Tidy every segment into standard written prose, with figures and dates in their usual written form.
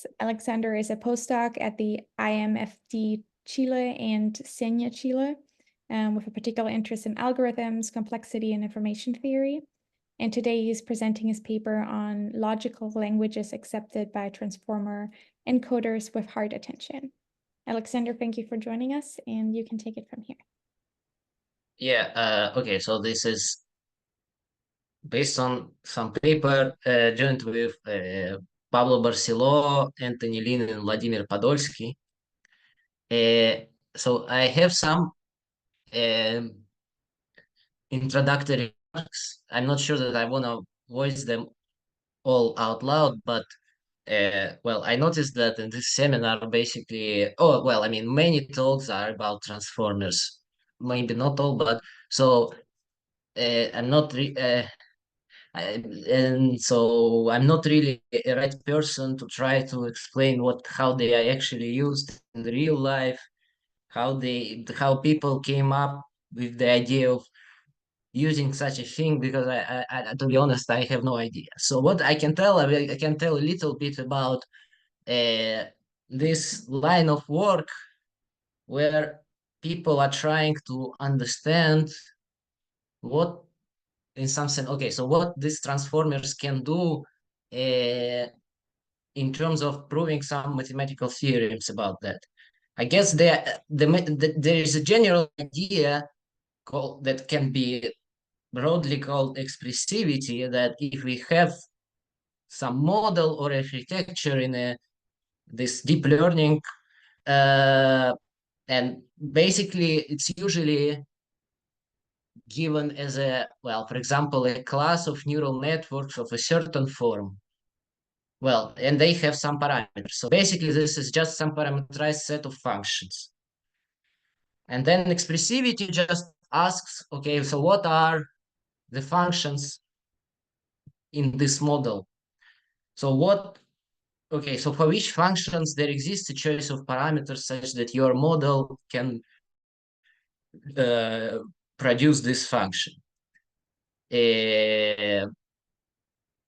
us. Alexander is a postdoc at the IMFD Chile and Senya Chile, with a particular interest in algorithms, complexity, and information theory. And today he's presenting his paper on logical languages accepted by transformer encoders with hard attention. Alexander, thank you for joining us, and you can take it from here. Yeah, okay, so this is based on some paper joined with Pablo Barceló, Anthony Lin, and Vladimir Podolsky. So I have some introductory remarks. I'm not sure that I want to voice them all out loud, but well, I noticed that in this seminar, basically, I mean, many talks are about transformers. Maybe not all, but so I'm not and so I'm not really a right person to try to explain how they are actually used in the real life, how people came up with the idea of using such a thing, because to be honest, I have no idea. So what I can tell, I can tell a little bit about this line of work where people are trying to understand what, in some sense, okay, so what these transformers can do in terms of proving some mathematical theorems about that. I guess there is a general idea that can be broadly called expressivity, that if we have some model or architecture in this deep learning, and basically it's usually given as for example, a class of neural networks of a certain form. Well, and they have some parameters. So basically this is just some parameterized set of functions. And then expressivity just asks, okay, so what are the functions in this model? So so for which functions there exists a choice of parameters such that your model can produce this function.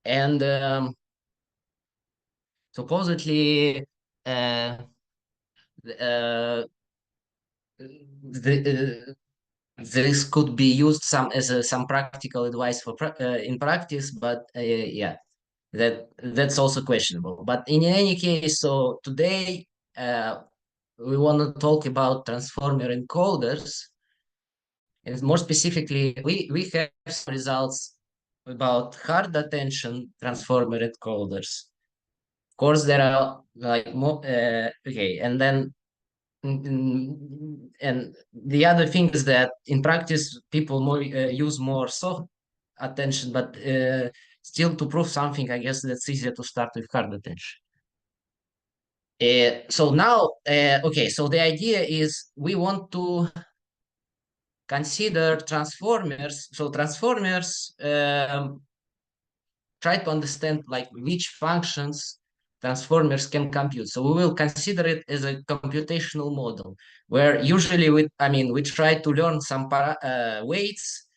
And supposedly this could be used as some practical advice for in practice, but yeah, that's also questionable. But in any case, so today we want to talk about transformer encoders, and more specifically, we have some results about hard attention transformer encoders. Of course, there are like more. Okay, and then and the other thing is that in practice, people use more soft attention, but still to prove something, I guess that's easier to start with hard attention. So now, okay, so the idea is we want to consider transformers. So transformers try to understand like which functions transformers can compute. So we will consider it as a computational model, where usually we try to learn some weights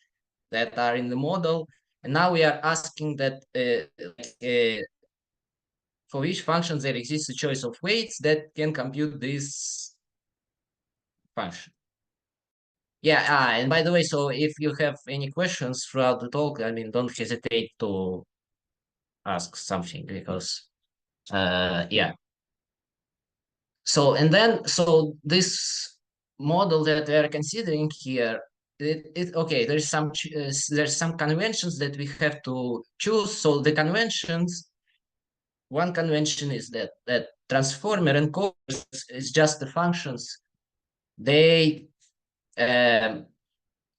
that are in the model, and now we are asking that for which functions there exists a choice of weights that can compute this function. Yeah, and by the way, so if you have any questions throughout the talk, don't hesitate to ask something, because yeah. So this model that we are considering here, okay, there's some conventions that we have to choose. So the conventions, one convention is that transformer encoders is just the functions. They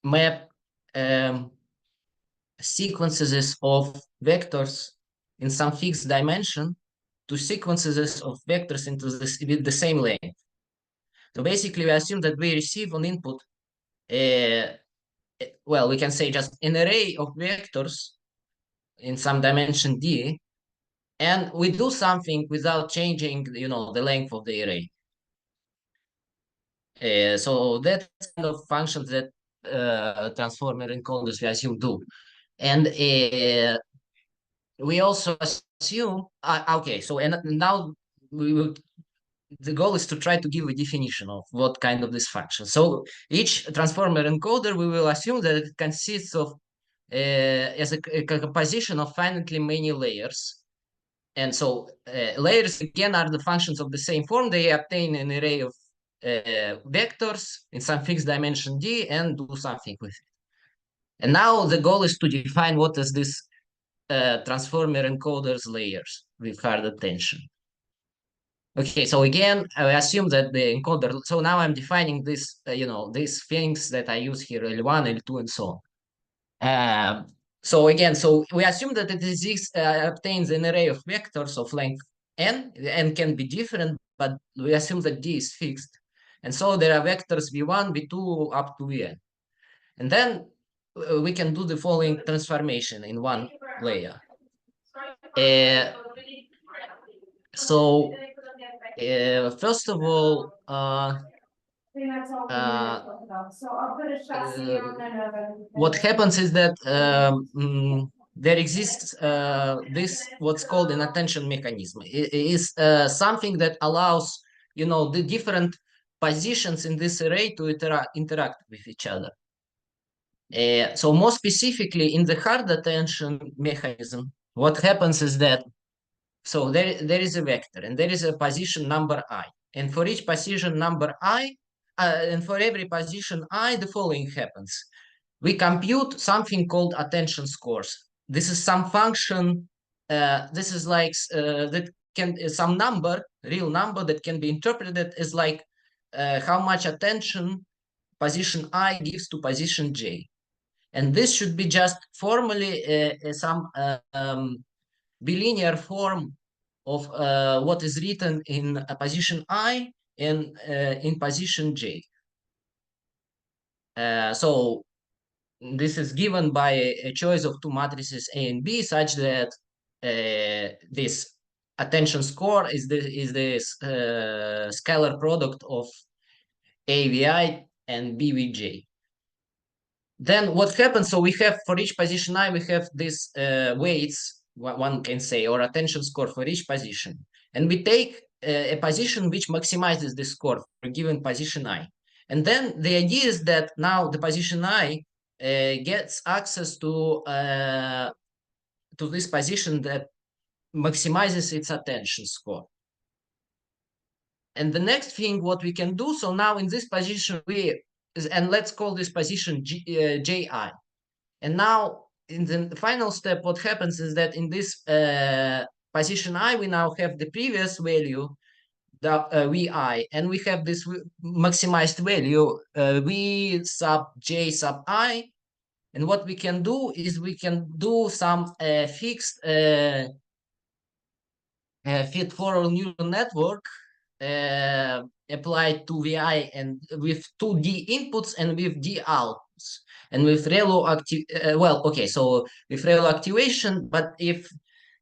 map sequences of vectors in some fixed dimension to sequences of vectors with the same length. So basically, we assume that we receive on input, we can say just an array of vectors in some dimension d, and we do something without changing, the length of the array. So that's kind of functions that transformer encoders, we assume, do. And we also assume, okay, so and now the goal is to try to give a definition of what kind of this function. So each transformer encoder, we will assume that it consists of as a composition of finitely many layers. And so layers again are the functions of the same form. They obtain an array of vectors in some fixed dimension D and do something with it. And now the goal is to define what is this transformer encoders layers with hard attention. Okay, so again, I assume that the encoder, so now I'm defining this, these things that I use here, L1, L2, and so on. So again, so we assume that it is obtains an array of vectors of length n can be different, but we assume that D is fixed. And so there are vectors v1, v2, up to vn. And then we can do the following transformation in one layer. So first of all, what happens is that there exists this what's called an attention mechanism. It is something that allows the different positions in this array to interact with each other. So more specifically, in the hard attention mechanism, what happens is that there is a vector and there is a position number I, and for each position number I, and for every position I, the following happens. We compute something called attention scores. This is some function. This is like that can some number, real number that can be interpreted as like how much attention position I gives to position J, and this should be just formally some bilinear form of what is written in position I and in position J. So this is given by a choice of two matrices A and B, such that this attention score is this scalar product of AVI and BVJ. Then what happens? So we have for each position I, we have these weights, one can say, or attention score for each position, and we take a position which maximizes the score for a given position I. And then the idea is that now the position I gets access to this position that maximizes its attention score. And the next thing what we can do, so now in this position and let's call this position Ji. And now in the final step, what happens is that in this position I, we now have the previous value, the Vi, and we have this maximized value V sub J sub I. And what we can do is we can do some fixed feed-forward neural network applied to Vi and with 2D inputs and with D outputs and with relo with relo activation, but if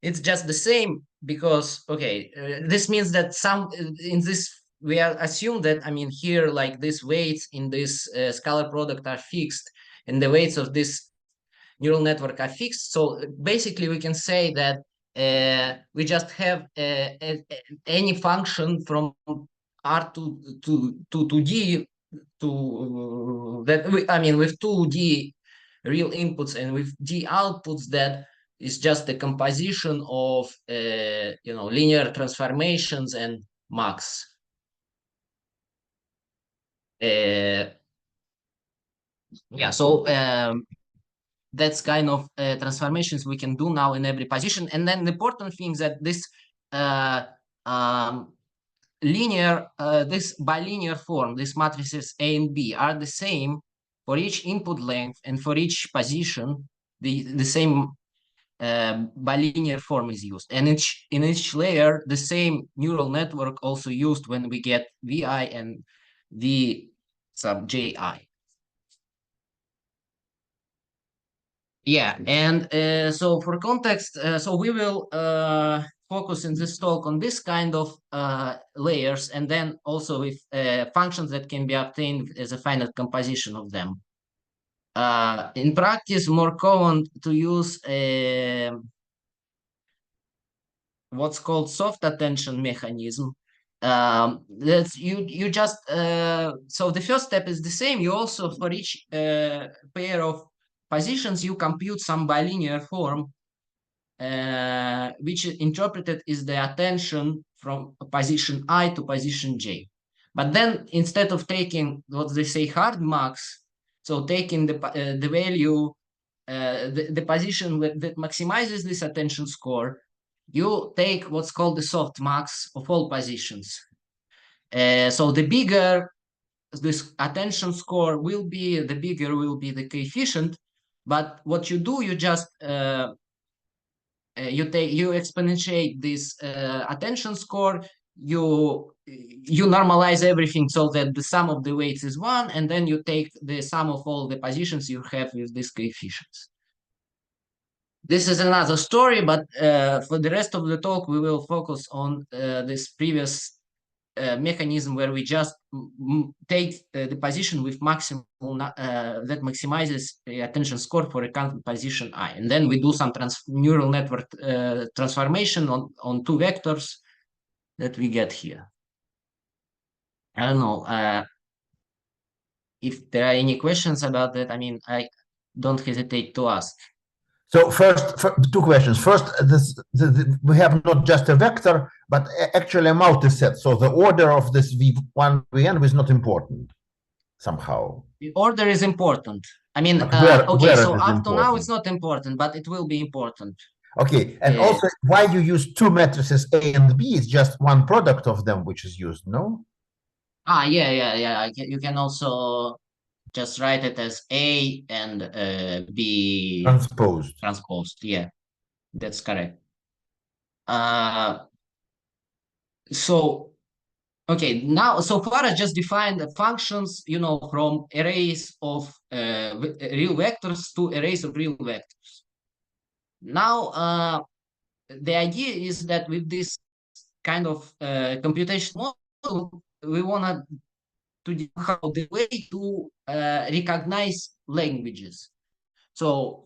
it's just the same, because this means that some in this we are assume that here like these weights in this scalar product are fixed and the weights of this neural network are fixed. So basically we can say that we just have any function from R to D with 2D real inputs and with D outputs, that is just a composition of linear transformations and max. So that's kind of transformations we can do now in every position. And then the important thing is that this this bilinear form, these matrices A and B are the same for each input length, and for each position, the same bilinear form is used. And in each layer, the same neural network also used when we get Vi and V sub Ji. Yeah, and so for context, so we will focus in this talk on this kind of layers, and then also with functions that can be obtained as a finite composition of them. In practice, more common to use what's called soft attention mechanism. That's you just so the first step is the same. You also, for each pair of positions, you compute some bilinear form, which interpreted is the attention from position I to position J. But then instead of taking what they say hard max, so taking the value, the position that maximizes this attention score, you take what's called the soft max of all positions. So the bigger this attention score will be, the bigger will be the coefficient. But what you do, you just you exponentiate this attention score. You normalize everything so that the sum of the weights is 1, and then you take the sum of all the positions you have with these coefficients. This is another story, but for the rest of the talk, we will focus on this previous mechanism where we just take the position with maximum that maximizes the attention score for a constant position I. And then we do some neural network transformation on two vectors that we get here. I don't know if there are any questions about that. I mean, I don't hesitate to ask. So first, two questions. First, we have not just a vector, but actually a multiset. So the order of this V1, Vn is not important somehow. The order is important. I mean, where so up to now it's not important, but it will be important. Okay, and also why you use two matrices A and B is just one product of them which is used, no? Yeah. You can also just write it as A and B transposed. Yeah, that's correct. So okay, now so far I just defined the functions, you know, from arrays of real vectors to arrays of real vectors. Now the idea is that with this kind of computation model, we want to do how the way to recognize languages. So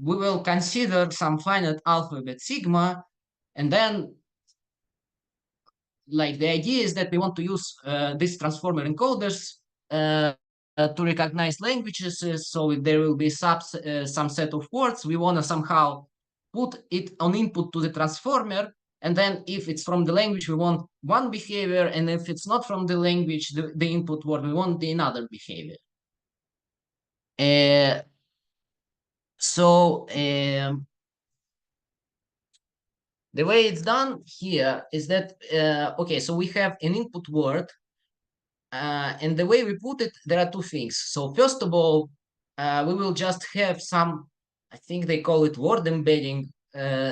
we will consider some finite alphabet sigma, and then like the idea is that we want to use these transformer encoders to recognize languages. So there will be some set of words. We want to somehow put it on input to the transformer. And then if it's from the language, we want one behavior. And if it's not from the language, the input word, we want the another behavior. The way it's done here is that, okay, so we have an input word. And the way we put it, there are two things. So first of all, we will just have some, I think they call it word embedding.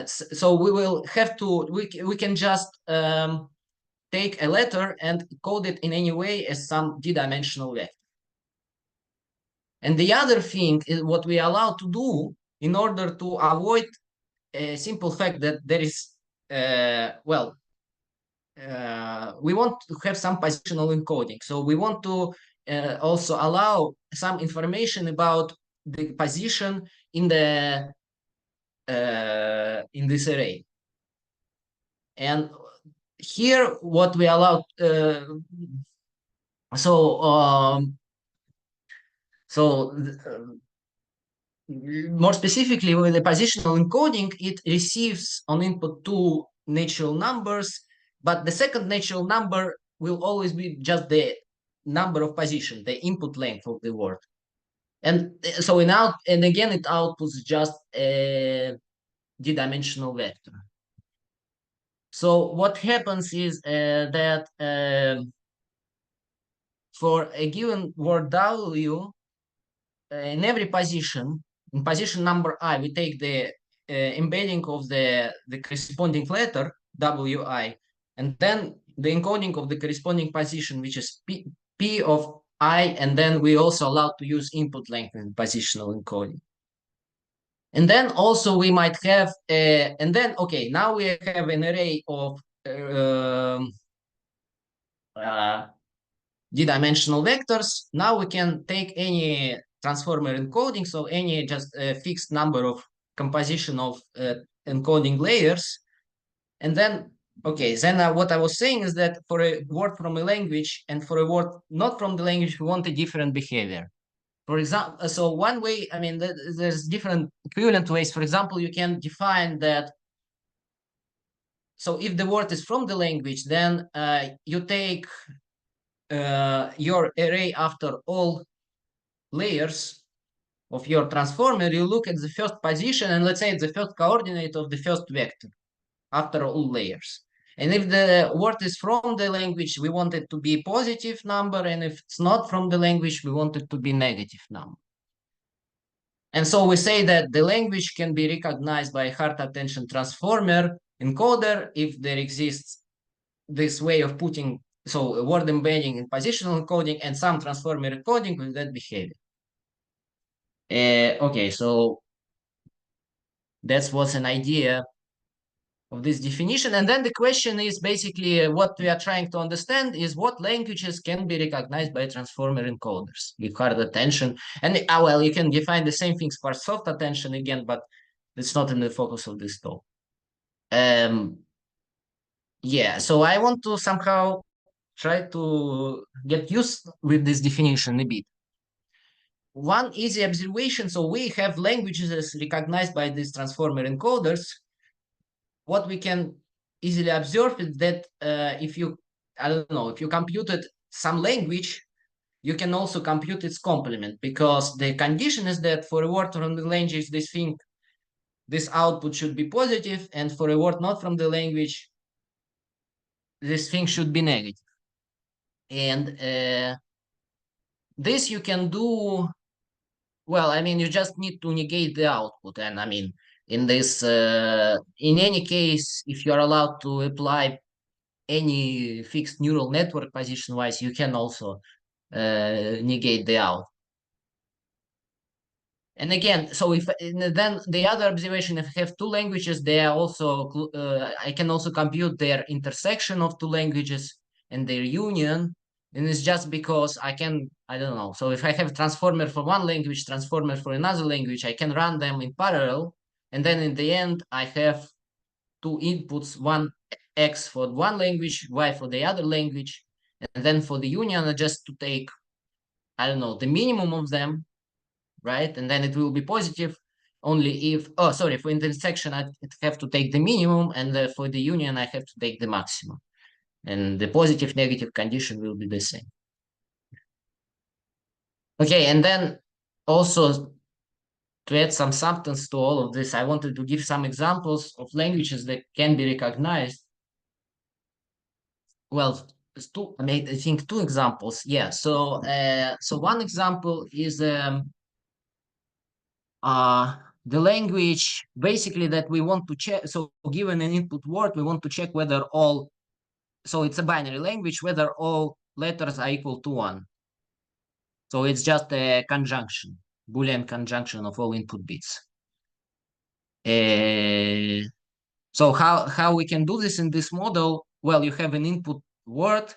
So we will have to, we can just take a letter and code it in any way as some d-dimensional vector. And the other thing is what we are allowed to do in order to avoid a simple fact that there is, we want to have some positional encoding. So we want to also allow some information about the position in the in this array. And here, what we allow, more specifically, with the positional encoding, it receives on input two natural numbers, but the second natural number will always be just the number of position, the input length of the word. And so and again, it outputs just a d-dimensional vector. So what happens is that for a given word W, in every position, in position number I, we take the embedding of the corresponding letter WI, and then the encoding of the corresponding position, which is P of I, and then we also allowed to use input length in positional encoding. And then also we might have, and then, okay, now we have an array of d-dimensional vectors. Now we can take any transformer encoding, so any just fixed number of composition of encoding layers, And then, okay, then what I was saying is that for a word from a language and for a word not from the language, we want a different behavior. For example, so one way, I mean, there's different equivalent ways. For example, you can define that. So if the word is from the language, then you take your array after all layers of your transformer, you look at the first position, and let's say it's the first coordinate of the first vector after all layers. And if the word is from the language, we want it to be a positive number, and if it's not from the language, we want it to be negative number. And so we say that the language can be recognized by a hard attention transformer encoder if there exists this way of putting, so a word embedding in positional encoding and some transformer encoding with that behavior. Okay, so that's what's an idea of this definition. And then the question is basically what we are trying to understand is what languages can be recognized by transformer encoders with hard attention. And well, you can define the same things for soft attention again, but it's not in the focus of this talk. Yeah, so I want to somehow try to get used with this definition a bit. One easy observation, so we have languages as recognized by these transformer encoders. What we can easily observe is that if you, I don't know, if you computed some language, you can also compute its complement, because the condition is that for a word from the language, this output should be positive, and for a word not from the language, this thing should be negative. And this you can do, well, I mean, you just need to negate the output. And I mean, in this, in any case, if you're allowed to apply any fixed neural network position-wise, you can also negate the out. And again, so if then the other observation, if I have two languages, they are also I can also compute their intersection of two languages and their union. And it's just because I don't know. So if I have transformer for one language, transformer for another language, I can run them in parallel. And then in the end, I have two inputs, one X for one language, Y for the other language. And then for the union, I just to take, I don't know, the minimum of them, right? And then it will be positive only if, oh, sorry, for intersection, I have to take the minimum, and for the union, I have to take the maximum. And the positive negative condition will be the same. Okay, and then also to add some substance to all of this, I wanted to give some examples of languages that can be recognized. Well, I made, I think, two examples. Yeah, so so one example is the language basically that we want to check. So given an input word, we want to check whether all, so it's a binary language, whether all letters are equal to 1. So it's just a conjunction, Boolean conjunction of all input bits. So how we can do this in this model? Well, you have an input word,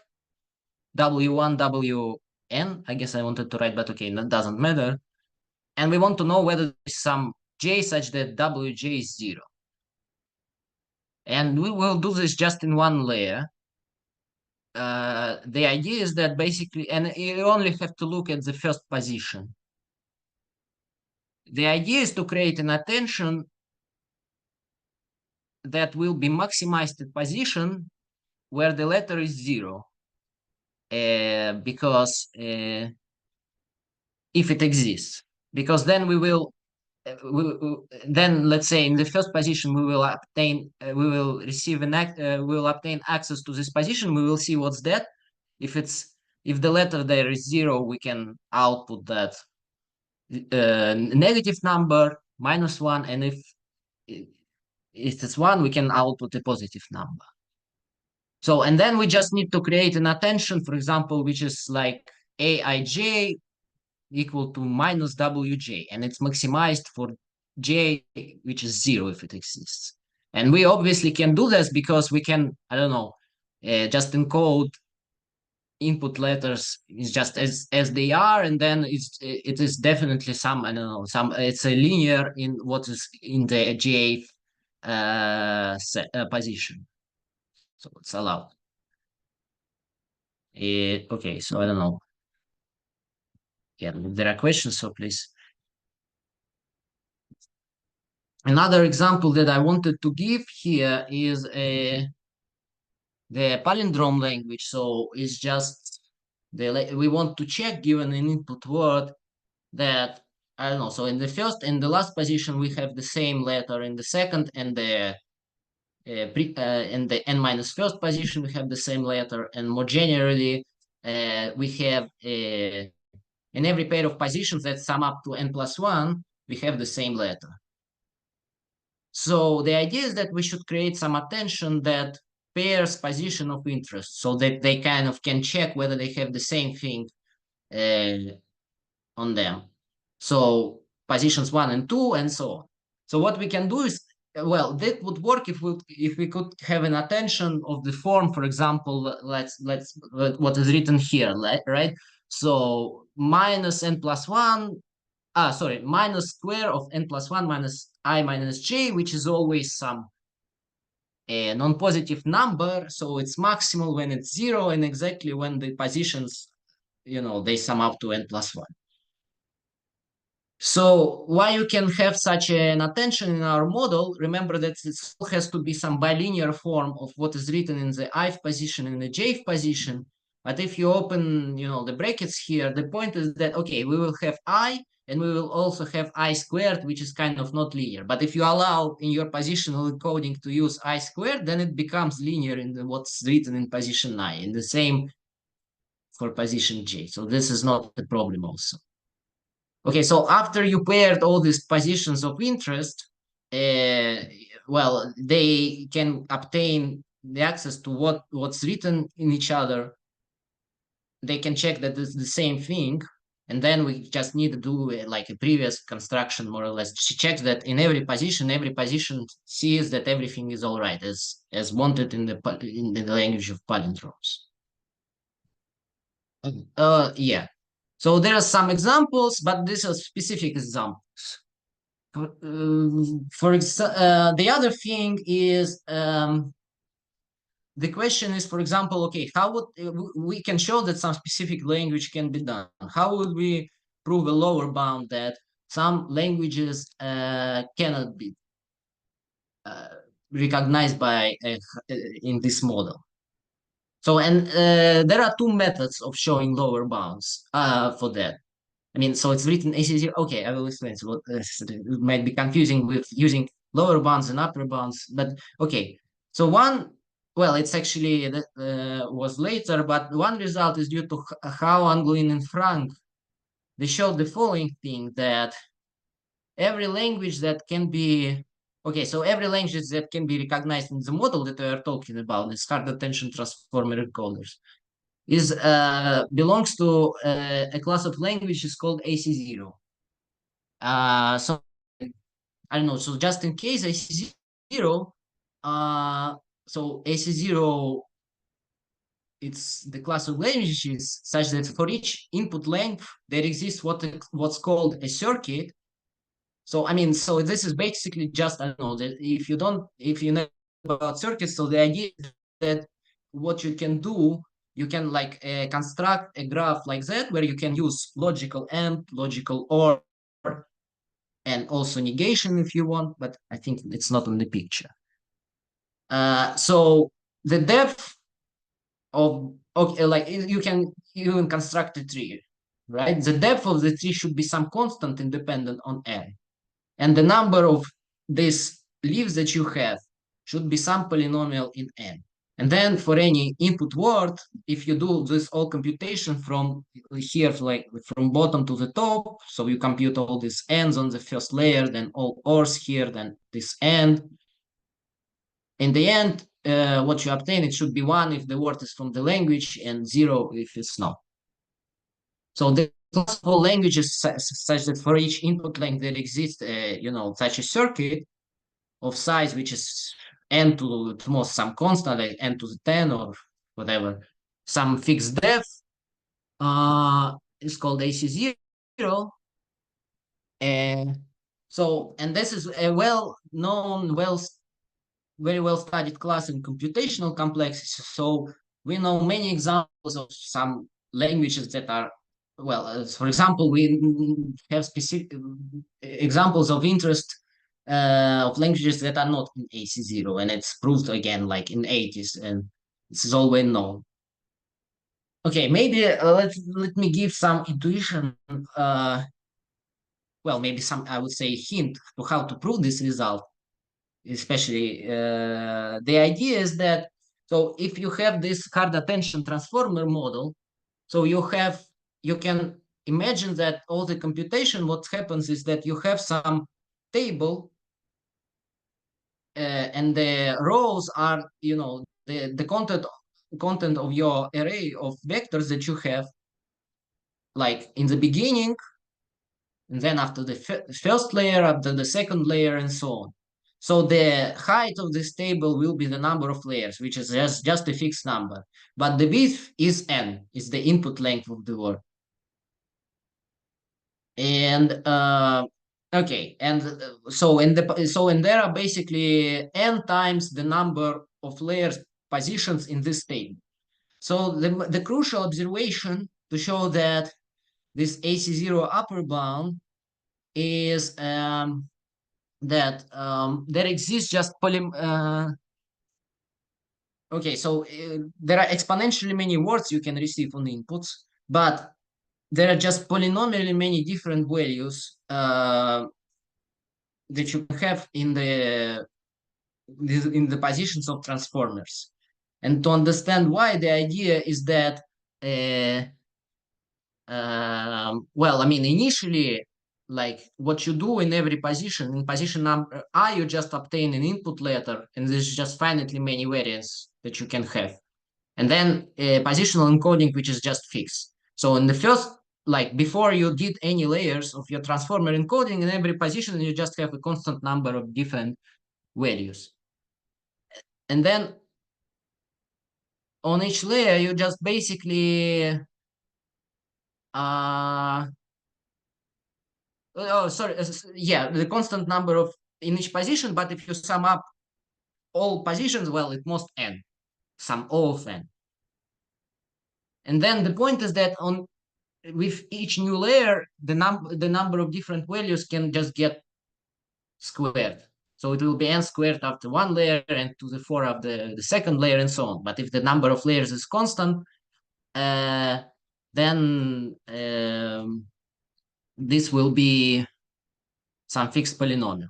W1, Wn. I guess I wanted to write, but okay, that doesn't matter. And we want to know whether there's some j such that Wj is 0. And we will do this just in one layer. The idea is that basically, and you only have to look at the first position. The idea is to create an attention that will be maximized at position where the letter is 0. Because if it exists, because then we will, then let's say in the first position we will obtain, we will receive an we will obtain access to this position. We will see what's that. If the letter there is 0, we can output that negative number, -1, and if it's 1, we can output a positive number. So, and then we just need to create an attention, for example, which is like Aij equal to -Wj, and it's maximized for j, which is 0 if it exists. And we obviously can do this because we can, I don't know, just encode input letters is just as they are, and then it is definitely some, I don't know, some, it's a linear in what is in the j position. So it's allowed. Okay, so I don't know. Yeah, if there are questions, so please. Another example that I wanted to give here is the palindrome language. So it's just we want to check, given an input word, that I don't know. So in the first and the last position, we have the same letter. In the second and the in the n minus first position, we have the same letter. And more generally, we have in every pair of positions that sum up to n plus 1, we have the same letter. So the idea is that we should create some attention that pairs position of interest, so that they kind of can check whether they have the same thing on them. So positions 1 and 2 and so on. So what we can do is, well, that would work if we could have an attention of the form, for example, let's what is written here, right? So minus n plus 1, minus square of n plus 1 minus I minus j, which is always some non-positive number. So it's maximal when it's 0 and exactly when the positions, they sum up to n plus 1. So why you can have such an attention in our model, remember that it has to be some bilinear form of what is written in the ith position and the jth position. But if you open, the brackets here, the point is that, okay, we will have I and we will also have I squared, which is kind of not linear. But if you allow in your positional encoding to use I squared, then it becomes linear in what's written in position I, and the same for position j. So this is not the problem also. Okay, so after you paired all these positions of interest, well, they can obtain the access to what's written in each other. They can check that it's the same thing, and then we just need to do like a previous construction, more or less, to check that in every position sees that everything is all right as wanted in the language of palindromes. Yeah. So there are some examples, but these are specific examples. The other thing is the question is, for example, okay, how would we can show that some specific language can be done? How would we prove a lower bound that some languages cannot be recognized by in this model? So, and there are two methods of showing lower bounds for that. I mean, so it's written ACC. Okay, I will explain. So it might be confusing with using lower bounds and upper bounds, but okay. So well, it's actually was later, but one result is due to how Anglin and Frank, they showed the following thing, that every language that can be, okay, so every language that can be recognized in the model that we are talking about, this hard attention transformer encoders, belongs to a class of languages called AC0. So I don't know. So just in case AC0, so AC0, it's the class of languages such that for each input length there exists what's called a circuit. So I mean, so this is basically just, I don't know, that if you know about circuits, so the idea is that what you can do, you can like construct a graph like that where you can use logical AND, logical OR, and also negation if you want, but I think it's not on the picture. So the depth of, okay, like you can even construct a tree, right? The depth of the tree should be some constant independent on n. And the number of these leaves that you have should be some polynomial in n. And then for any input word, if you do this all computation from here, like from bottom to the top, so you compute all these ends on the first layer, then all ors here, then this end. In the end, what you obtain, it should be 1 if the word is from the language and 0 if it's not. So the classical languages such that for each input length there exists, such a circuit of size which is n to the most some constant, like n to the 10 or whatever, some fixed depth, is called AC0. And so, and this is a well-known, very well studied class in computational complexity. So we know many examples of some languages that are, well, for example, we have specific examples of interest of languages that are not in AC0, and it's proved again like in 80s, and this is all well known. Okay, maybe let me give some intuition, well, maybe some, I would say, hint to how to prove this result. Especially the idea is that, so if you have this hard attention transformer model, so you can imagine that all the computation, what happens is that you have some table and the rows are, you know, the content of your array of vectors that you have, like in the beginning, and then after the first layer, after the second layer, and so on. So the height of this table will be the number of layers, which is just a fixed number. But the width is n, is the input length of the word. And okay, and and there are basically n times the number of layers positions in this table. So the crucial observation to show that this AC0 upper bound is that there exists just okay, so there are exponentially many words you can receive on inputs, but there are just polynomially many different values that you can have in the positions of transformers. And to understand why, the idea is that well, I mean, initially, like what you do in every position, in position number I, you just obtain an input letter, and there's just finitely many variants that you can have. And then positional encoding, which is just fixed. So in the first, like before you did any layers of your transformer encoding, in every position, you just have a constant number of different values. And then on each layer, you just basically oh, sorry, yeah, the constant number of in each position, but if you sum up all positions, well, it must n, sum all of n. And then the point is that on with each new layer, the number of different values can just get squared. So it will be n squared after one layer and to the 4 of the second layer and so on. But if the number of layers is constant, then this will be some fixed polynomial.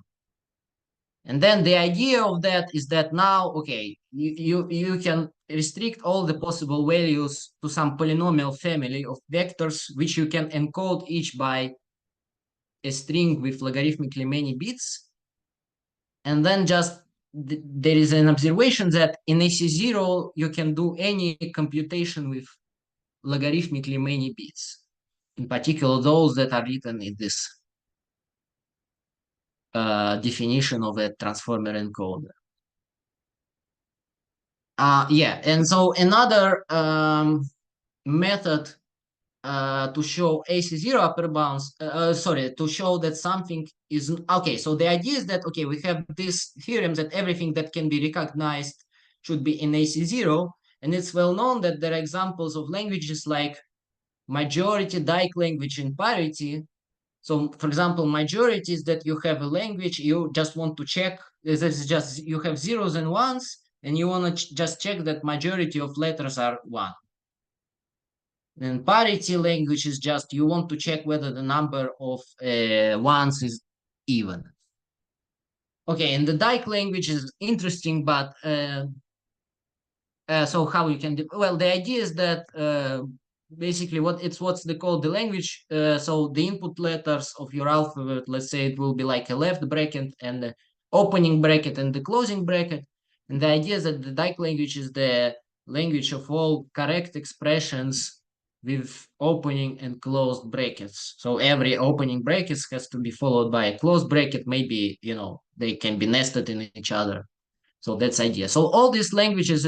And then the idea of that is that now, okay, you can restrict all the possible values to some polynomial family of vectors, which you can encode each by a string with logarithmically many bits. And then just there is an observation that in AC0, you can do any computation with logarithmically many bits, in particular those that are written in this definition of a transformer encoder. Yeah, and so another method to show AC0 upper bounds, sorry, to show that something is, okay, so the idea is that, okay, we have this theorem that everything that can be recognized should be in AC0, and it's well known that there are examples of languages like majority, Dyke language, and parity. So, for example, majority is that you have a language, you just want to check, this is just, you have zeros and ones, and you want to just check that majority of letters are 1. And parity language is just, you want to check whether the number of ones is even. Okay, and the Dyke language is interesting, but so how you can do, well, the idea is that basically what's they call the language. So the input letters of your alphabet, let's say it will be like a left bracket and the opening bracket and the closing bracket. And the idea is that the Dyke language is the language of all correct expressions with opening and closed brackets. So every opening brackets has to be followed by a closed bracket. Maybe, you know, they can be nested in each other. So that's the idea. So all these languages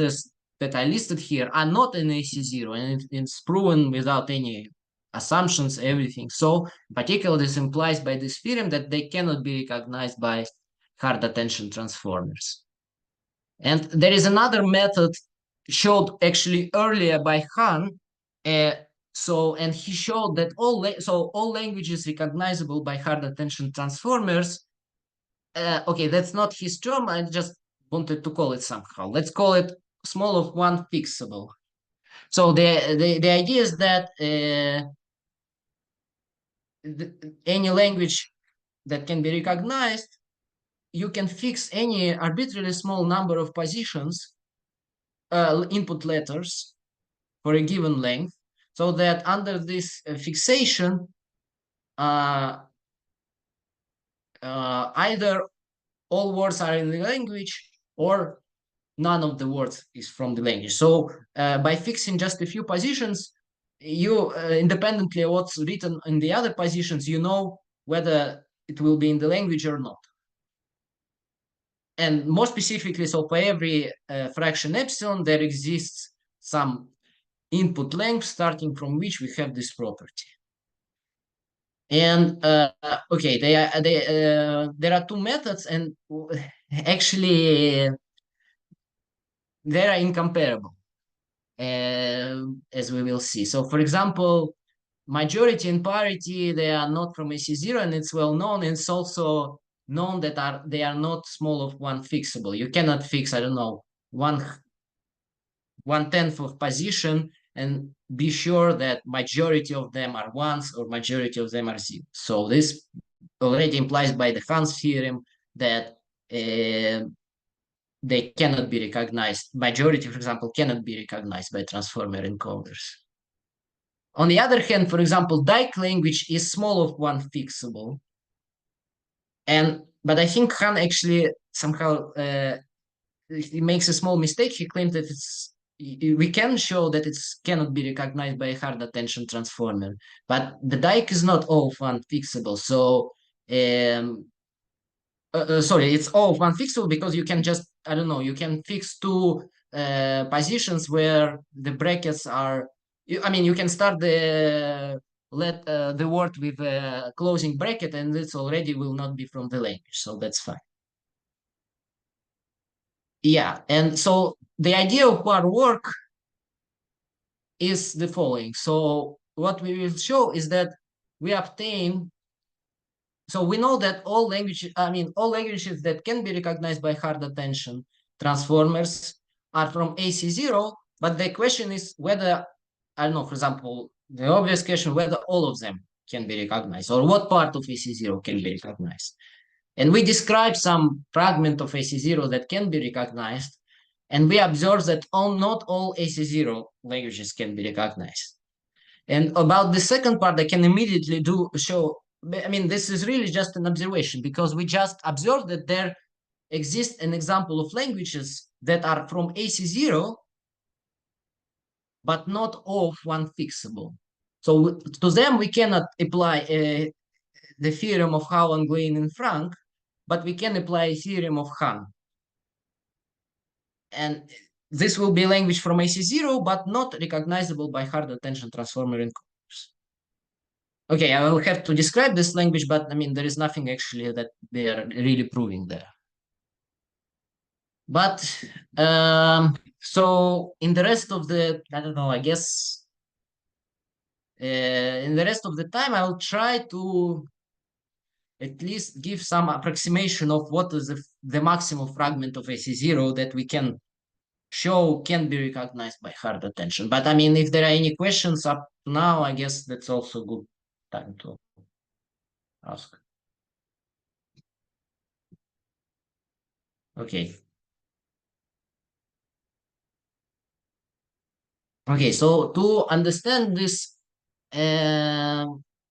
that I listed here are not in AC0, and it's proven without any assumptions, everything. So in particular, this implies by this theorem that they cannot be recognized by hard attention transformers. And there is another method showed actually earlier by Han. And he showed that all languages recognizable by hard attention transformers. Okay, that's not his term. I just wanted to call it somehow. Let's call it small of one fixable. So the idea is that any language that can be recognized, you can fix any arbitrarily small number of positions, input letters for a given length, so that under this fixation, either all words are in the language or none of the words is from the language. So by fixing just a few positions, you independently of what's written in the other positions, you know whether it will be in the language or not. And more specifically, so for every fraction epsilon, there exists some input length starting from which we have this property. And okay, there are two methods, and actually they are incomparable, as we will see. So for example, majority and parity, they are not from AC0, and it's well known. And it's also known that they are not small of one fixable. You cannot fix, I don't know, 1/10 of position and be sure that majority of them are ones or majority of them are zeros. So this already implies by the Hans theorem that they cannot be recognized. Majority, for example, cannot be recognized by transformer encoders. On the other hand, for example, Dyke language is small of one fixable. But I think Han actually somehow he makes a small mistake. He claimed that we can show that it cannot be recognized by a hard attention transformer, but the Dyke is not all of one fixable. So sorry, it's all of one fixable because you can just, I don't know, you can fix two positions where the brackets are, I mean, you can start the word with a closing bracket and this already will not be from the language, so that's fine. Yeah, and so the idea of our work is the following. So what we will show is that we obtain, so we know that all languages that can be recognized by hard attention transformers are from AC0, but the question is whether, I don't know, for example, the obvious question, whether all of them can be recognized or what part of AC0 can be recognized. And we describe some fragment of AC0 that can be recognized, and we observe that not all AC0 languages can be recognized. And about the second part, I can immediately show, I mean, this is really just an observation because we just observed that there exists an example of languages that are from AC0, but not all of one fixable. So to them, we cannot apply the theorem of Howe, Anglain, and Frank, but we can apply a theorem of Han. And this will be language from AC0, but not recognizable by hard attention transformer encoders. Okay, I will have to describe this language, but I mean, there is nothing actually that they are really proving there. But so in the rest of the, I don't know, I guess in the rest of the time, I'll try to at least give some approximation of what is the maximum fragment of AC0 that we can show can be recognized by hard attention. But I mean, if there are any questions up to now, I guess that's also good time to ask. Okay. Okay, so to understand this,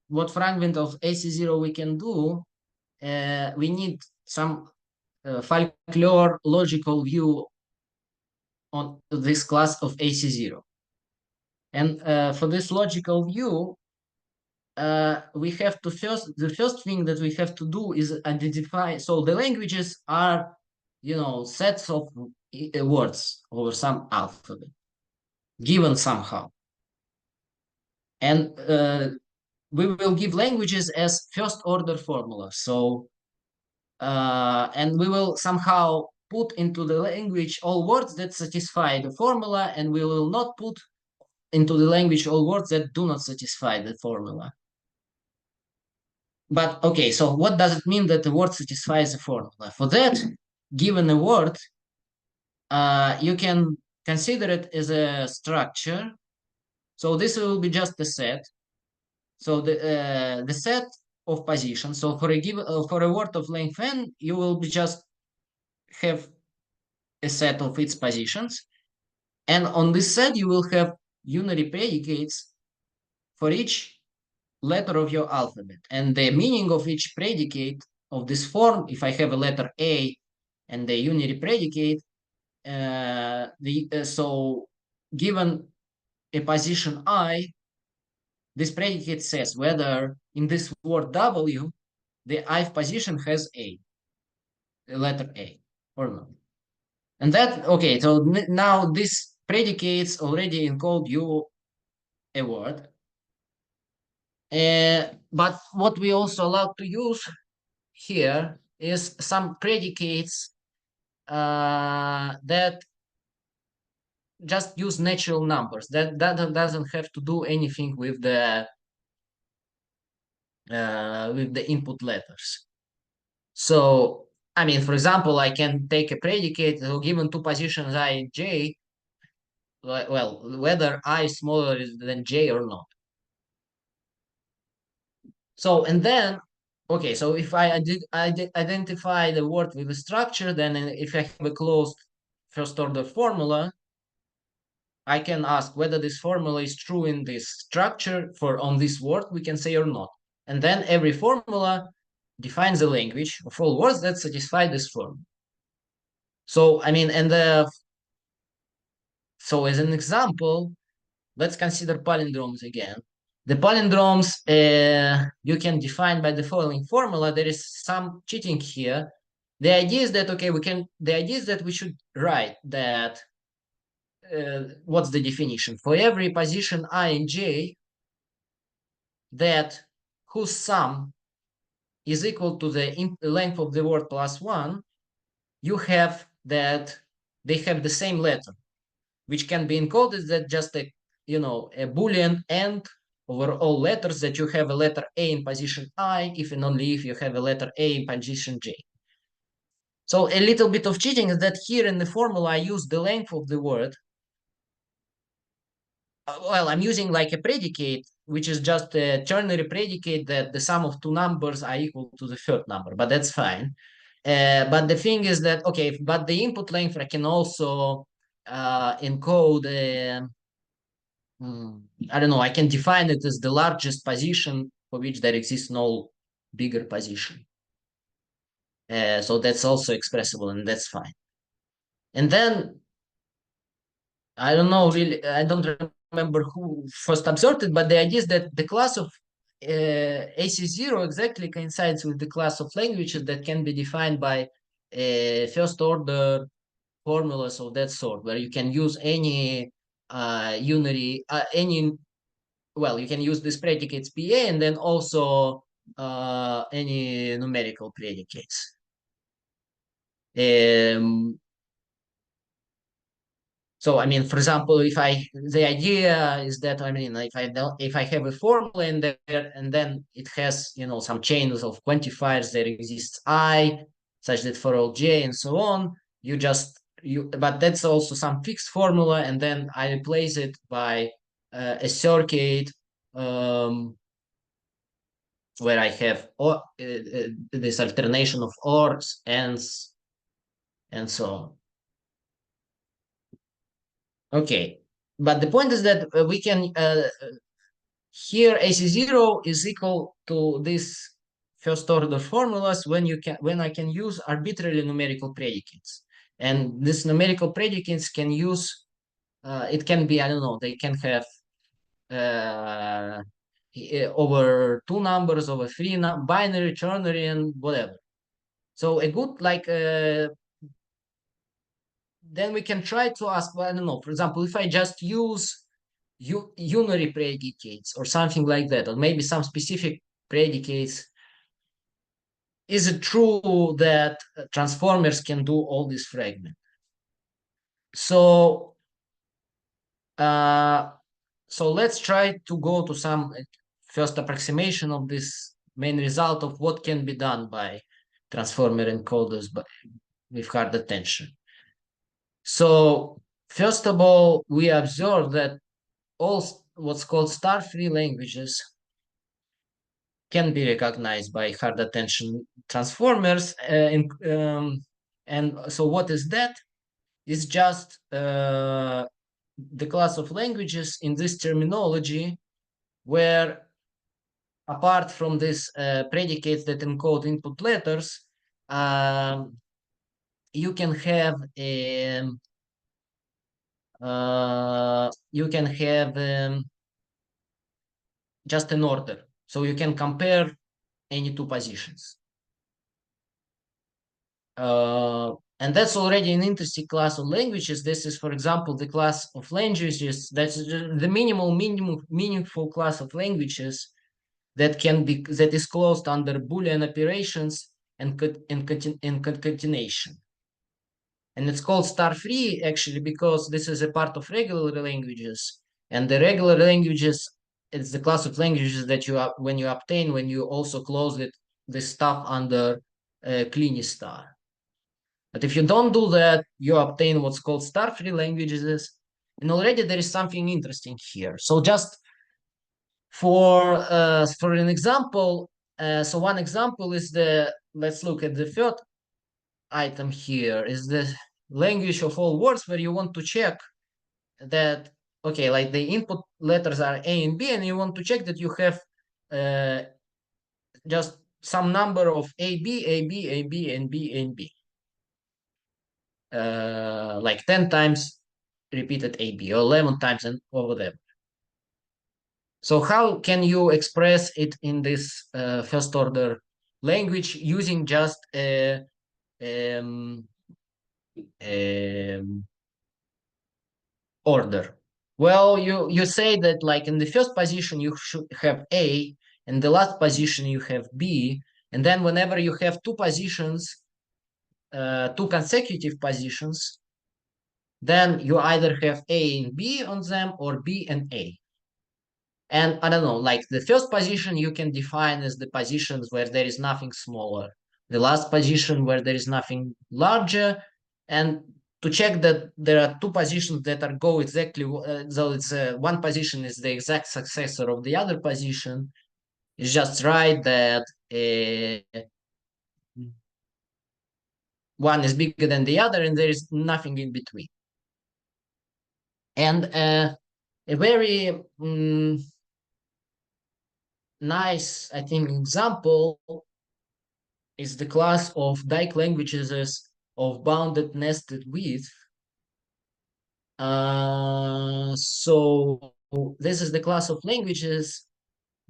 what fragment of AC0 we can do, we need some folklore logical view on this class of AC0. And for this logical view, we have to the first thing that we have to do is identify, so the languages are, you know, sets of words over some alphabet, given somehow. And we will give languages as first order formulas. So, and we will somehow put into the language all words that satisfy the formula, and we will not put into the language all words that do not satisfy the formula. But okay, so what does it mean that the word satisfies the formula? For that, given a word, you can consider it as a structure. So this will be just a set. So the set of positions. So for a given for a word of length n, you will be just have a set of its positions, and on this set you will have unary predicates for each letter of your alphabet, and the meaning of each predicate of this form, if I have a letter A and the unary predicate, so given a position I, this predicate says whether in this word W the ith position has a letter A or not. And that, okay, so now this predicates already encode you a word. But what we also allowed to use here is some predicates that just use natural numbers. That doesn't have to do anything with the input letters. So, I mean, for example, I can take a predicate given two positions I and j, well, whether I is smaller than j or not. So, and then, okay, so if I identify the word with a structure, then if I have a closed first order formula, I can ask whether this formula is true in this structure for on this word, we can say or not. And then every formula defines a language of all words that satisfy this formula. So, I mean, and so as an example, let's consider palindromes again. The palindromes you can define by the following formula. There is some cheating here. The idea is that, okay, the idea is that we should write that, what's the definition? For every position I and j, that whose sum is equal to the length of the word plus one, you have that they have the same letter, which can be encoded that just a Boolean and over all letters, that you have a letter A in position I, if and only if you have a letter A in position J. So a little bit of cheating is that here in the formula I use the length of the word. Well, I'm using like a predicate, which is just a ternary predicate that the sum of two numbers are equal to the third number, but that's fine. But the thing is that, okay, but the input length I can also encode I don't know, I can define it as the largest position for which there exists no bigger position. So that's also expressible, and that's fine. And then, I don't know, really, I don't remember who first observed it, but the idea is that the class of AC0 exactly coincides with the class of languages that can be defined by first order formulas of that sort, where you can use any unary, well, you can use these predicates PA and then also any numerical predicates. So, I mean, for example, the idea is that, I mean, if I have a formula in there and then it has, some chains of quantifiers, there exists I, such that for all j and so on, but that's also some fixed formula, and then I replace it by a circuit where I have this alternation of ors, ands, and so on. Okay, but the point is that we can here AC0 is equal to this first order formulas when I can use arbitrarily numerical predicates, and these numerical predicates can use it can be, I don't know, they can have over two numbers, over three binary, ternary, and whatever. So a good then we can try to ask, well, I don't know, for example, if I just use unary predicates or something like that, or maybe some specific predicates is it true that transformers can do all these fragments? So, so let's try to go to some first approximation of this main result of what can be done by transformer encoders with hard attention. So first of all, we observe that all what's called star-free languages can be recognized by hard attention transformers. And so what is that? It's just the class of languages in this terminology where, apart from this predicates that encode input letters, you can have just an order. So you can compare any two positions. And that's already an interesting class of languages. This is, for example, the class of languages that's the meaningful class of languages that is closed under Boolean operations and concatenation. And it's called star-free actually because this is a part of regular languages, and the regular languages, it's the class of languages that you when you also close this stuff under Kleene star. But if you don't do that, you obtain what's called star-free languages, and already there is something interesting here. So just for an example, so one example is let's look at the third item here, is the language of all words, where you want to check that, okay, like the input letters are A and B, and you want to check that you have just some number of A, B, A, B, A, B, and B, and B. Like 10 times repeated A, B, or 11 times and or whatever. So how can you express it in this first order language using just order? Well, you say that like in the first position you should have A, and the last position you have B, and then whenever you have two positions, two consecutive positions, then you either have A and B on them or B and A. And I don't know, like the first position you can define as the positions where there is nothing smaller, the last position where there is nothing larger, and to check that there are two positions that are go exactly, so it's one position is the exact successor of the other position, it's just right that one is bigger than the other and there is nothing in between. And a very nice, I think, example is the class of Dyke languages of bounded nested width. So this is the class of languages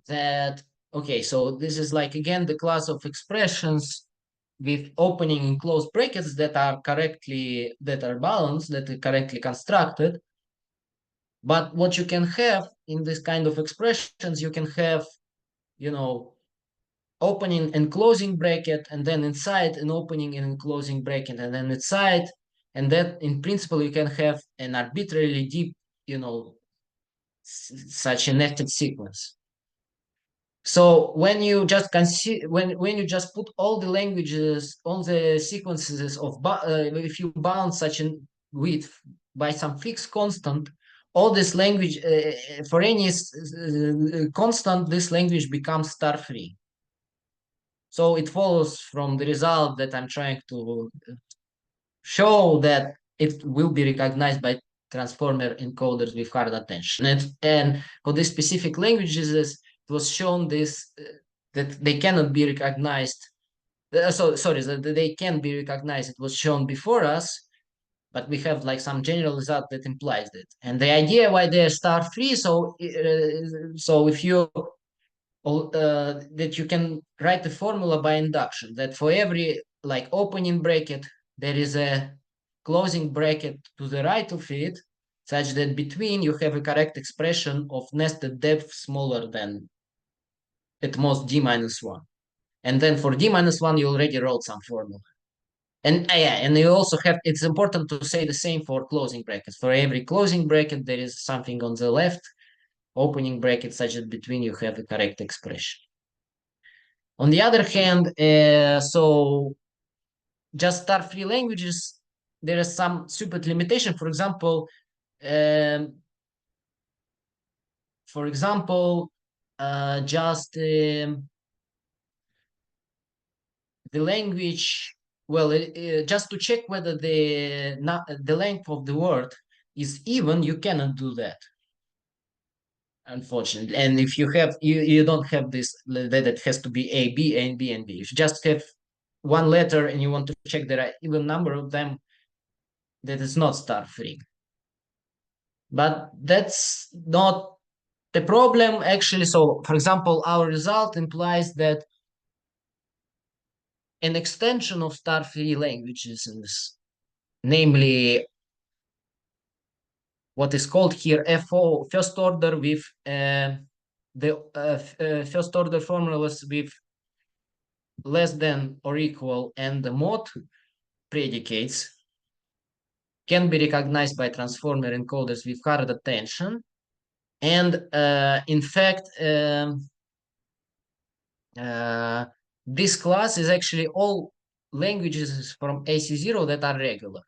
that, okay, so this is like, again, the class of expressions with opening and closed brackets that are balanced, that are correctly constructed. But what you can have in this kind of expressions, you can have, you know, opening and closing bracket, and then inside an opening and closing bracket, and then inside, and that in principle you can have an arbitrarily deep, you know, such a nested sequence. So when you just when you just put all the languages, all the sequences of if you bound such a width by some fixed constant, all this language for any constant, this language becomes star-free. So it follows from the result that I'm trying to show that it will be recognized by transformer encoders with hard attention. And for these specific languages, it was shown this that they cannot be recognized. That they can be recognized. It was shown before us, but we have like some general result that implies that. And the idea why they're star-free, so if you that you can write the formula by induction, that for every like opening bracket, there is a closing bracket to the right of it, such that between you have a correct expression of nested depth smaller than at most d minus 1. And then for d-1, you already wrote some formula. And yeah, and you also have, it's important to say the same for closing brackets. For every closing bracket, there is something on the left, opening bracket, such that between you have the correct expression. On the other hand, so just star-free languages, there is some stupid limitation. For example, just the language, well, just to check whether the length of the word is even, you cannot do that, unfortunately. And if you have, you don't have this, that it has to be A, B, and B, and B. If you just have one letter and you want to check there are even number of them, that is not star-free. But that's not the problem, actually. So, for example, our result implies that an extension of star-free languages is, namely what is called here FO, first order with the first order formulas with less than or equal and the mod predicates, can be recognized by transformer encoders with hard attention. And in fact, this class is actually all languages from AC0 that are regular.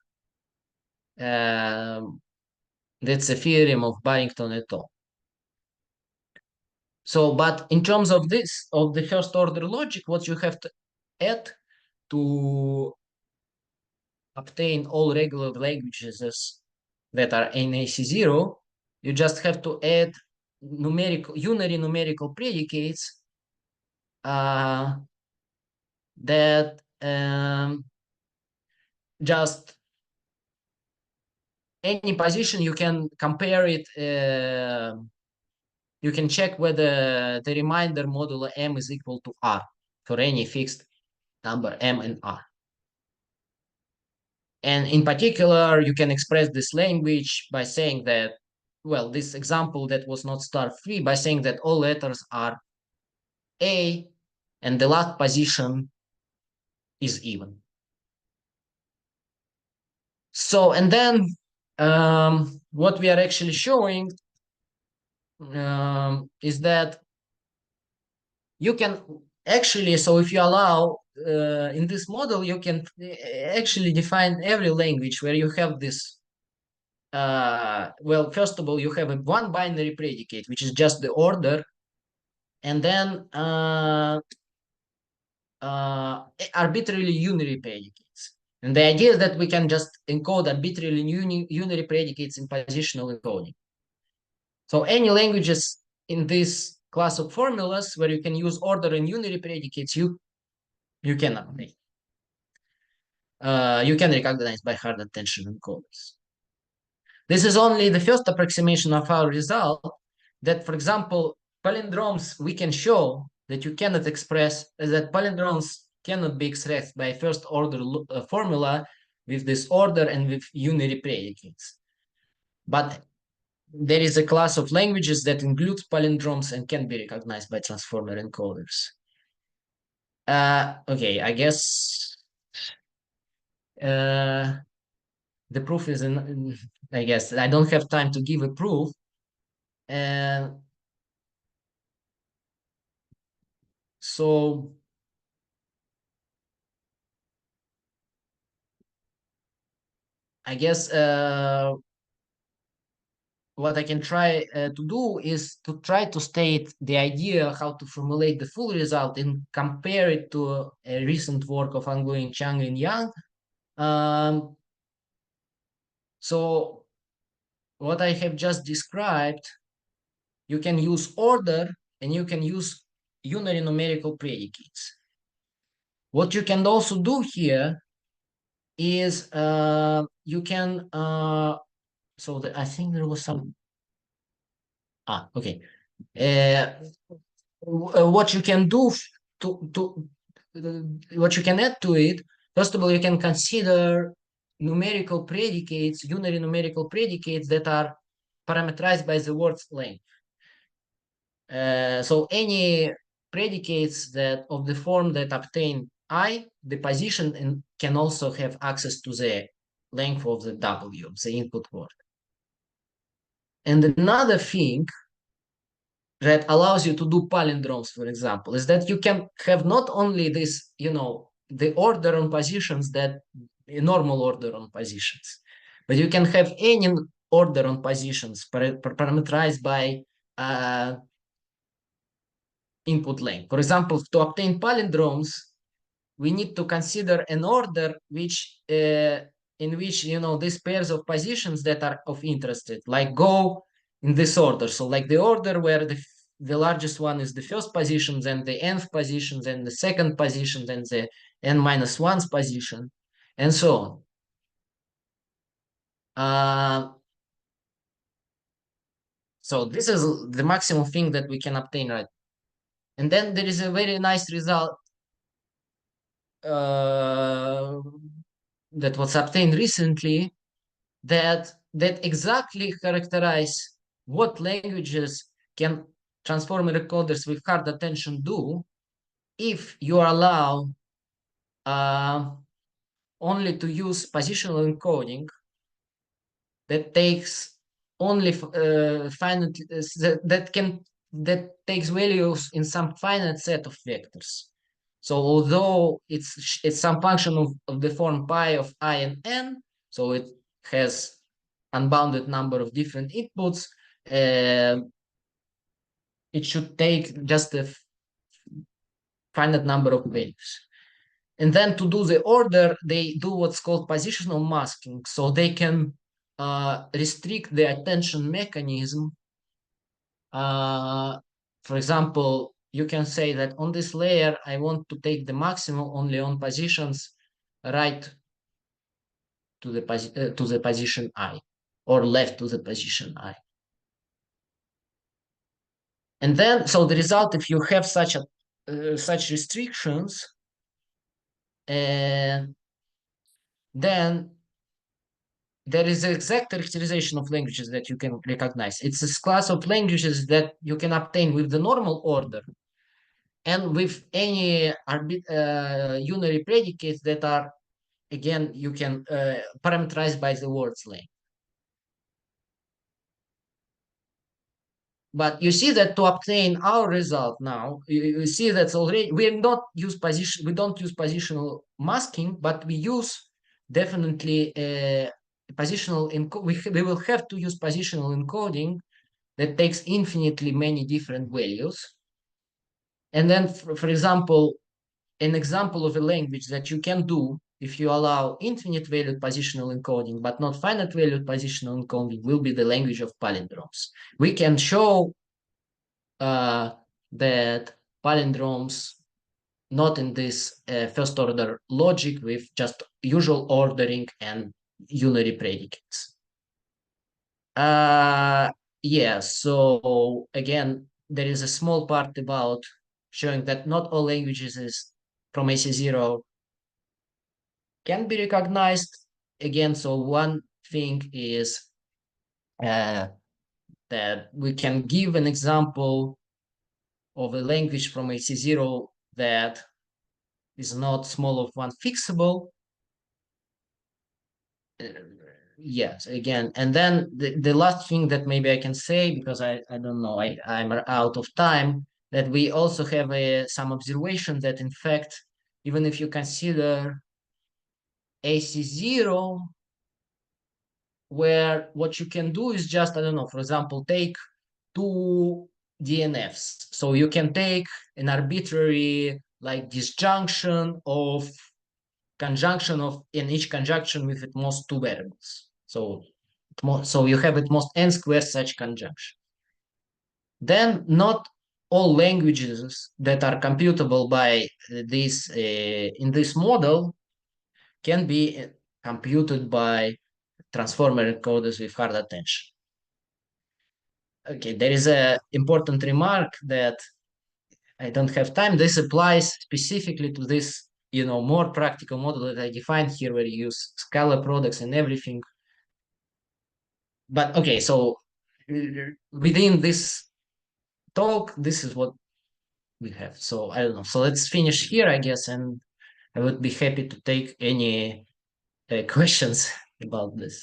That's a theorem of Barrington et al. So, but in terms of this, of the first order logic, what you have to add to obtain all regular languages that are in AC0, you just have to add unary numerical predicates that just any position you can compare it, you can check whether the remainder modulo m is equal to r for any fixed number m and r. And in particular, you can express this language by saying that, well, this example that was not star-free, by saying that all letters are A and the last position is even. So, and then what we are actually showing is that you can actually, so if you allow in this model, you can actually define every language where you have this. Well, first of all, you have one binary predicate, which is just the order, and then arbitrarily unary predicates. And the idea is that we can just encode arbitrarily unary predicates in positional encoding. So any languages in this class of formulas where you can use order and unary predicates, you can update. You can recognize by hard attention encoders. This is only the first approximation of our result that, for example, palindromes, we can show that you cannot express, that palindromes cannot be expressed by first order formula with this order and with unary predicates. But there is a class of languages that includes palindromes and can be recognized by transformer encoders. Okay, I guess the proof is in, I guess I don't have time to give a proof. And so I guess what I can try to do is to try to state the idea how to formulate the full result and compare it to a recent work of Nguyen, Chang, and Yang. So what I have just described, you can use order and you can use unary numerical predicates. What you can also do here is you can so I think there was some okay. What you can do what you can add to it, first of all, you can consider numerical predicates, unary numerical predicates that are parameterized by the word's length. So any predicates that of the form that obtain I, the position, and can also have access to the length of the W, the input word. And another thing that allows you to do palindromes, for example, is that you can have not only this, the order on positions that normal order on positions, but you can have any order on positions parameterized by input length. For example, to obtain palindromes, we need to consider an order in which these pairs of positions that are of interest, like go in this order. So like the order where the largest one is the first position, then the nth position, then the second position, then the n-1's position, and so on. So this is the maximum thing that we can obtain, right? And then there is a very nice result that was obtained recently that exactly characterize what languages can transformer encoders with hard attention do if you allow only to use positional encoding that takes only finite that takes values in some finite set of vectors. So although it's some function of the form pi of I and n, so it has unbounded number of different inputs, it should take just a finite number of values. And then to do the order, they do what's called positional masking. So they can restrict the attention mechanism. For example, you can say that on this layer, I want to take the maximum only on positions right to the position I, or left to the position I. And then, so the result, if you have such restrictions, and then there is an exact characterization of languages that you can recognize. It's this class of languages that you can obtain with the normal order and with any unary predicates that are, again, you can parameterize by the word's length. But you see that to obtain our result now, you see that's already, we don't use positional masking, but we use definitely positional we will have to use positional encoding that takes infinitely many different values. And then, for example, an example of a language that you can do if you allow infinite valued positional encoding, but not finite valued positional encoding, will be the language of palindromes. We can show that palindromes not in this first order logic with just usual ordering and unary predicates. Yeah, so again, there is a small part about showing that not all languages is from AC0 can be recognized. Again, so one thing is that we can give an example of a language from AC0 that is not small of one fixable. Yes, again, and then the last thing that maybe I can say, because I don't know, I'm out of time, that we also have some observation that in fact, even if you consider AC0, where what you can do is just, I don't know, for example, take two DNFs. So you can take an arbitrary like disjunction of conjunction of in each conjunction with at most two variables. So you have at most n squared such conjunction. Then not all languages that are computable by this in this model can be computed by transformer encoders with hard attention. Okay, there is an important remark that I don't have time. This applies specifically to this, more practical model that I defined here, where you use scalar products and everything. But okay, so within this talk, this is what we have. So I don't know. So let's finish here, I guess, and I would be happy to take any questions about this.